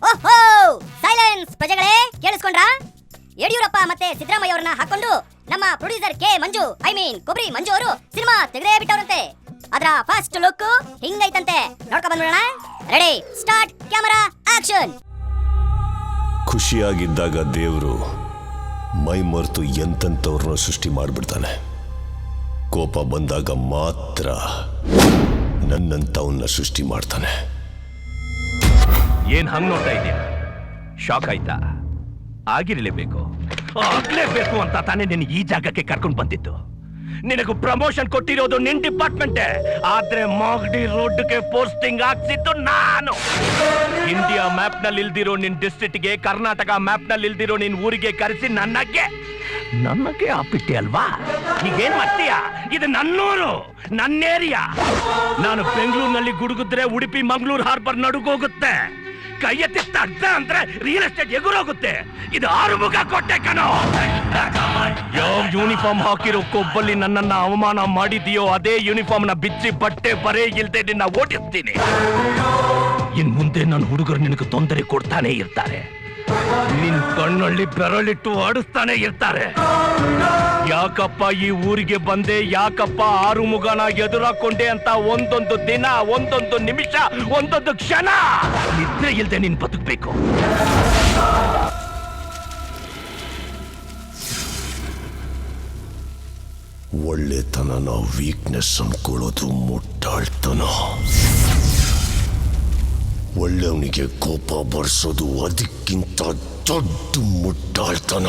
ಓಹೋ ಸೈಲೆನ್ಸ್ ಪ್ರಜೆಗಳೇ, ಕೇಳಿಸ್ಕೊಂಡ್ರಾ? ಯಡಿಯೂರಪ್ಪ ಮತ್ತೆ ಸಿದ್ದರಾಮಯ್ಯ ಅವರನ್ನ ಹಾಕೊಂಡು ನಮ್ಮ ಪ್ರೊಡ್ಯೂಸರ್ ಕೆ ಮಂಜು ಕೊಬ್ರಿ ಮಂಜು ಅವರು ಸಿನಿಮಾ ತೆಗೆದೇ ಬಿಟ್ಟವರಂತೆ. ಅದರ ಫಸ್ಟ್ ಲುಕ್ ಹಿಂಗೈತಂತೆ, ನೋಡ್ಕೊ ಬಂದ್ಬಿಡೋಣ. Ready, start, camera, action. ಖುಷಿಯಾಗಿದ್ದಾಗ ದೇವರು ಮೈ ಮರೆತು ಎಂತೆಂಥವ್ರನ್ನ ಸೃಷ್ಟಿ ಮಾಡಿಬಿಡ್ತಾನೆ. ಕೋಪ ಬಂದಾಗ ಮಾತ್ರ ನನ್ನಂಥವನ್ನ ಸೃಷ್ಟಿ ಮಾಡ್ತಾನೆ. ಏನ್ ಹಂಗ್ ನೋಡ್ತಾ ಇದೀಯ? ಶಾಕ್ ಆಯ್ತಾ? ಆಗಿರ್ಲೇಬೇಕು, ಆಗ್ಲೇಬೇಕು ಅಂತ ತಾನೇ ನಿನ್ನ ಈ ಜಾಗಕ್ಕೆ ಕರ್ಕೊಂಡು ಬಂದಿದ್ದು. ನಿನಗೂ ಪ್ರಮೋಷನ್ ಕೊಟ್ಟಿರೋದು ನಿನ್ ಡಿಪಾರ್ಟ್ಮೆಂಟೇ, ಆದ್ರೆ ಮಾಗಡಿ ರೋಡ್ಗೆ ಪೋಸ್ಟಿಂಗ್ ಹಾಕ್ಸಿದ್ದು ನಾನು. ಇಂಡಿಯಾ ಮ್ಯಾಪ್ ನಲ್ಲಿ ಇಲ್ದಿರೋ ನಿನ್ ಡಿಸ್ಟ್ರಿಕ್ಟ್ಗೆ, ಕರ್ನಾಟಕ ಮ್ಯಾಪ್ ನಲ್ಲಿ ಇಲ್ದಿರೋ ನಿನ್ ಊರಿಗೆ ಕರೆಸಿ ನನಗೆ ಆಪಿಟ್ಟೆ ಅಲ್ವಾ? ಈಗೇನ್ ಮಾಡ್ತೀಯಾ? ಇದು ನನ್ನೂರು, ನನ್ನ ಏರಿಯಾ. ನಾನು ಬೆಂಗಳೂರಿನಲ್ಲಿ ಗುಡುಗಿದ್ರೆ ಉಡುಪಿ ಮಂಗಳೂರು ಹಾರ್ಬರ್ ನಡುಗೋಗುತ್ತೆ. ಕೈ ಎತ್ತಿ ತಡ್ದ ಅಂದ್ರೆ ರಿಯಲ್ ಎಸ್ಟೇಟ್ ಎಗುರೋಗುತ್ತೆ. ಇದು ಆರುಮುಗ ಕೊಟ್ಟೆ ಕಣೋ. ಯಾವ ಯೂನಿಫಾರ್ಮ್ ಹಾಕಿರೋ ಕೊಬ್ಬಲ್ಲಿ ನನ್ನನ್ನ ಅವಮಾನ ಮಾಡಿದೀಯೋ ಅದೇ ಯೂನಿಫಾರ್ಮ್ ನ ಬಿಚ್ಚಿ ಬಟ್ಟೆ ಬರೇ ಇಲ್ದೆ ನಿನ್ನ ಓಡಿಸ್ತೀನಿ. ಇನ್ ಮುಂದೆ ನನ್ನ ಹುಡುಗರು ನಿನಗೆ ತೊಂದರೆ ಕೊಡ್ತಾನೆ ಇರ್ತಾರೆ. ನಿನ್ ಕಣ್ಣಲ್ಲಿ ಬೆರಳಿಟ್ಟು ಆಡಿಸ್ತಾನೆ ಇರ್ತಾರೆ. ಯಾಕಪ್ಪ ಈ ಊರಿಗೆ ಬಂದೆ, ಯಾಕಪ್ಪ ಆರುಮುಗನ ಎದುರಾಕೊಂಡೆ ಅಂತ ಒಂದೊಂದು ದಿನ, ಒಂದೊಂದು ನಿಮಿಷ, ಒಂದೊಂದು ಕ್ಷಣ ನಿದ್ರೆ ಇಲ್ದೆ ನೀನ್ ಬದುಕಬೇಕು. ಒಳ್ಳೆತನ ವೀಕ್ನೆಸ್ ಅನ್ಕೊಳ್ಳೋದು ಮುಟ್ಟಾಳ್ತನ. ಒಳ್ಳೆಯವನಿಗೆ ಕೋಪ ಬರ್ಸೋದು ಅದಕ್ಕಿಂತ ದೊಡ್ಡ ಮುಟ್ಟಾಳ್ತನ.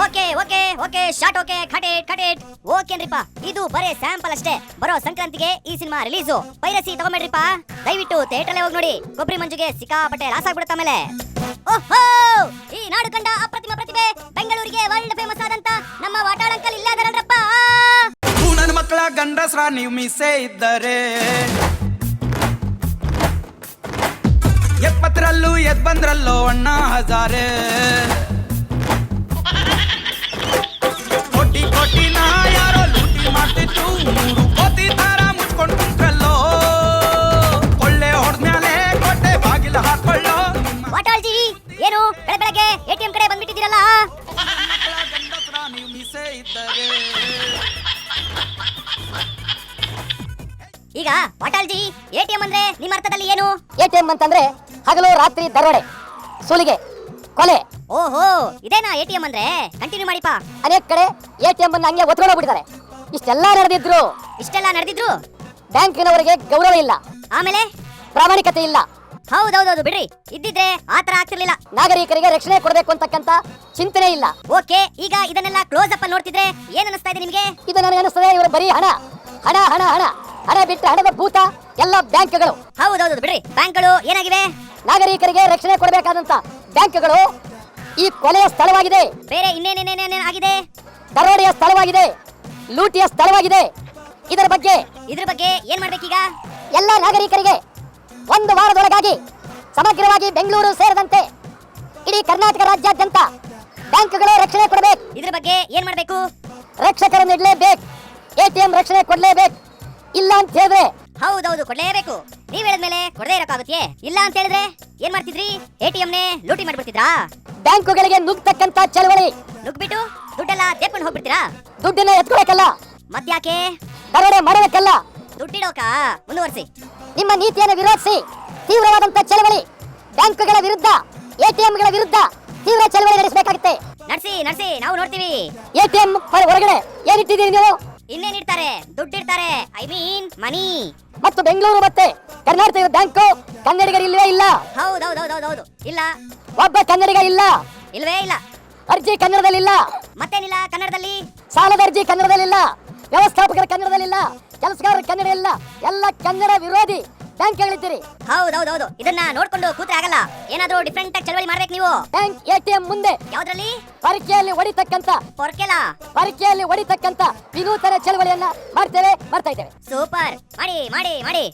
Okay okay okay, short okay, cut ಓಕೆನ್ರಿಪ್ಪ. ಇದು ಬರೇ ಸ್ಯಾಂಪಲ್ ಅಷ್ಟೇ. ಬರೋ ಸಂಕ್ರಾಂತಿಗೆ ಈ ಸಿನಿಮಾ ರಿಲೀಸು. ಪೈರಸಿ ತಗೊಂಬೇಡ್ರಿಪ್ಪ, ದಯವಿಟ್ಟು ಥಿಯೇಟರ್ ಹೋಗಿ ನೋಡಿ. ಕೊಬ್ರಿ ಮಂಜುಗೆ ಸಿಕ್ಕಾಪಟ್ಟೆ ಲಾಸ್ ಆಗ್ಬಿಡುತ್ತೆ ಆಮೇಲೆ. ಓಹೋ, ಈ ನಾಡು ಕಂಡ ಅಪ್ರತಿಮ ಪ್ರತಿಭೆ, ಬೆಂಗಳೂರಿಗೆ ವರ್ಲ್ಡ್ ಫೇಮಸ್ ಆದಂತ ನಮ್ಮ ವಾಟಾಳ್ ಅಂಕಲ್ ಇಲ್ಲ ಅದರಪ್ಪ. ನನ್ನ ಮಕ್ಕಳ ಗಂಡಸ್ರ ನೀವು ಮಿಸ್ಸೇ ಇದ್ದರೆ, ಎಪ್ಪತ್ತರಲ್ಲೂ ಎದ್ ಬಂದ್ರಲ್ಲೋ ಅಣ್ಣ ಹಜಾರೆ. ಕೋಟಿ ಕೋಟಿ ನಾ ಯಾರೋ ಲೂಟಿ ಮಾಡ್ತಿತ್ತು, 3 ಕೋಟಿ ತರ ಮುಚ್ಕೊಂಡು ಕುಂತ್ರಲ್ಲೋ. ಕೊಳ್ಳೆ ಹೊಡೆದ್ಮೇಲೆ ಕೋಟೆ ಬಾಗಿಲ ಹಾಕೊಳ್ಳೋ. ವಾಟಾಳ್ಜಿ, ಏನು ಬೆಳಗ್ಗೆ ಎಟಿಎಂ ಕಡೆ ಬಂದ್ಬಿಟ್ಟಿದ್ದೀರಲ್ಲ? ಗಂಡಸ್ರ ನೀವು ಮಿಸ್ಸೇ ಇದ್ದರೆ. ಈಗ ವಾಟಾಳ್ಜಿ, ಎಟಿಎಂ ಅಂದ್ರೆ ನಿಮ್ಮ ಅರ್ಥದಲ್ಲಿ ಏನು? ಎಟಿಎಂ ಅಂತಂದ್ರೆ ಹಗಲು ರಾತ್ರಿ ದರೋಡೆ, ಸುಲಿಗೆ, ಕೊಲೆ. ಓಹೋ, ಇದೇನಾ ಎಟಿಎಂ ಅಂದ್ರೆ? ಕಂಟಿನ್ಯೂ ಮಾಡಿಪ್ಪ. ಅನೇಕ ಕಡೆ ಎಟಿಎಂ ಅನ್ನು ಹಂಗೆ ಒತ್ಕೊಂಡೋಗ್ಬಿಟ್ಟಿದ್ದಾರೆ. ಇಷ್ಟೆಲ್ಲ ನಡೆದಿದ್ರು ಬ್ಯಾಂಕಿನವರಿಗೆ ಗೌರವ ಇಲ್ಲ, ಆಮೇಲೆ ಪ್ರಾಮಾಣಿಕತೆ ಇಲ್ಲ. ಹೌದೌದೌದು ಬಿಡ್ರಿ, ಇದ್ದಿದ್ರೆ ಆತರ ಆಗ್ತಿರ್ಲಿಲ್ಲ. ನಾಗರಿಕರಿಗೆ ರಕ್ಷಣೆ ಕೊಡಬೇಕು ಅಂತಕ್ಕಂತ ಚಿಂತನೆ ಇಲ್ಲ. ಓಕೆ, ಈಗ ಇದನ್ನೆಲ್ಲ ಕ್ಲೋಸ್ ಅಪ್ ನೋಡ್ತಿದ್ರೆ ಏನ್ ಅನಿಸ್ತಾ ಇದೆ ನಿಮಗೆ? ಇದು ನನಗೆ ಅನಿಸ್ತದೆ, ಇವರು ಬರೀ ಹಣ ಹಣ ಹಣ ಹಣ ಹಣ ಬಿಟ್ಟು ಹಣದ ಭೂತ ಎಲ್ಲ ಬ್ಯಾಂಕ್ಗಳು. ಹೌದೌದು ಬಿಡ್ರಿ, ಬ್ಯಾಂಕ್ಗಳು ಏನಾಗಿವೆ? ನಾಗರಿಕರಿಗೆ ರಕ್ಷಣೆ ಕೊಡಬೇಕಾದಂತ ಬ್ಯಾಂಕ್ಗಳು ಈ ಕೊಲೆಯ ಸ್ಥಳವಾಗಿದೆ. ಬೇರೆ ಇನ್ನೇನೇನೇನೇನಾಗಿದೆ? ದರೋಡೆಯ ಸ್ಥಳವಾಗಿದೆ, ಲೂಟಿಯ ಸ್ಥಳವಾಗಿದೆ. ಇದ್ರ ಬಗ್ಗೆ ಏನ್ ಮಾಡ್ಬೇಕೀಗ? ಎಲ್ಲ ನಾಗರಿಕರಿಗೆ 1 ವಾರದೊಳಗಾಗಿ ಸಮಗ್ರವಾಗಿ ಬೆಂಗಳೂರು ಸೇರಿದಂತೆ ಇಡೀ ಕರ್ನಾಟಕ ರಾಜ್ಯಾದ್ಯಂತ ಬ್ಯಾಂಕ್ಗಳು ರಕ್ಷಣೆ ಕೊಡಬೇಕು. ಇದ್ರ ಬಗ್ಗೆ ಏನ್ ಮಾಡ್ಬೇಕು? ರಕ್ಷಕರನ್ನು ಇಡಲೇಬೇಕು, ಎಟಿಎಂ ರಕ್ಷಣೆ ಕೊಡ್ಲೇಬೇಕು. ಇಲ್ಲ ಅಂತ ಹೇಳಿದ್ರೆ ಹೌದೌದು ಕೊಡ್ಲೇಬೇಕು. ನೀವ್ ಹೇಳಿದ್ಮೇಲೆ ಕೊಡದೇ ಇರಕ್ಕಾಗತ್ತೆ? ಇಲ್ಲ ಅಂತ ಹೇಳಿದ್ರೆ ಏನ್ ಮಾಡ್ತಿದ್ರಿ? ಎಟಿಎಂನೇ ಲೂಟಿ ಮಾಡ್ಬಿಡ್ತಿದ್ರಾ? ಬ್ಯಾಂಕುಗಳಿಗೆ ನುಗ್ತಕ್ಕಂತ ಚಳವಳಿ ನುಗ್ಬಿಟ್ಟು ದುಡ್ಡೆಲ್ಲ ತೆಕ್ಕೊಂಡು ಹೋಗ್ಬಿಡ್ತೀರಾ? ದುಡ್ಡನ್ನ ಎತ್ಕೊಳಕಲ್ಲ, ಮತ್ತ್ಯಾಕೆ? ದರೋಡೆ ಮಾಡೋದಕ್ಕಲ್ಲ, ದುಡ್ಡಿಡೋಕ. ಮುಂದುವರಿಸಿ. ನಿಮ್ಮ ನೀತಿಯನ್ನು ವಿರೋಧಿಸಿ ತೀವ್ರವಾದಂತ ಚಳವಳಿ, ಬ್ಯಾಂಕುಗಳ ವಿರುದ್ಧ, ಎಟಿಎಂಗಳ ವಿರುದ್ಧ ತೀವ್ರ ಚಳವಳಿ ನಡೆಸಬೇಕಾಗುತ್ತೆ. ನಡೆಸಿ, ನಾವು ನೋಡ್ತೀವಿ. ಎಟಿಎಂ ಹೊರಗಡೆ ಏನಿಟ್ಟಿದ್ದೀರಿ ನೀವು? ಇನ್ನೇನಿಡ್ತಾರೆ? ದುಡ್ಡಿಡ್ತಾರೆ, ಐ ಮೀನ್ ಮನಿ. ಮತ್ತು ಬೆಂಗಳೂರು ಮತ್ತೆ ಕರ್ನಾಟಕ ಬ್ಯಾಂಕು ಕನ್ನಡಿಗರು ಇಲ್ಲವೇ ಇಲ್ಲ? ಹೌದೌದೌದೌದೌದು, ಇಲ್ಲ. ಒಬ್ಬ ಕನ್ನಡಿಗ ಇಲ್ಲ, ಇಲ್ವೇ ಇಲ್ಲ. ಅರ್ಜಿ ಕನ್ನಡದಲ್ಲಿಲ್ಲ. ಮತ್ತೇನಿಲ್ಲ ಕನ್ನಡದಲ್ಲಿ? ಸಾಲದ ಅರ್ಜಿ ಕನ್ನಡದಲ್ಲಿಲ್ಲ, ವ್ಯವಸ್ಥಾಪಕರ ಕನ್ನಡದಲ್ಲಿಲ್ಲ, ಕೆಲಸಗಾರರ ಕನ್ನಡ ಇಲ್ಲ. ಎಲ್ಲ ಕನ್ನಡ ವಿರೋಧಿ ಬ್ಯಾಂಕ್ಗಳಿದ್ದೀರಿ. ಹೌದೌದೌದು, ಇದನ್ನ ನೋಡ್ಕೊಂಡು ಕೂತ್ರೆ ಆಗಲ್ಲ. ಏನಾದ್ರೂ ಡಿಫ್ರೆಂಟ್ ಆಗಿ ಚಳವಳಿ ಮಾಡ್ಬೇಕು ನೀವು. ಬ್ಯಾಂಕ್ ಎಟಿಎಂ ಮುಂದೆ ಯಾವ್ದ್ರಲ್ಲಿ? ಪರೀಕ್ಷೆಯಲ್ಲಿ ಹೊಡಿತಕ್ಕಂತ ವಿನೂತನ ಚಳವಳಿಯನ್ನ ಮಾಡ್ತಾ ಇದ್ದೇವೆ. ಸೂಪರ್, ಮಾಡಿ.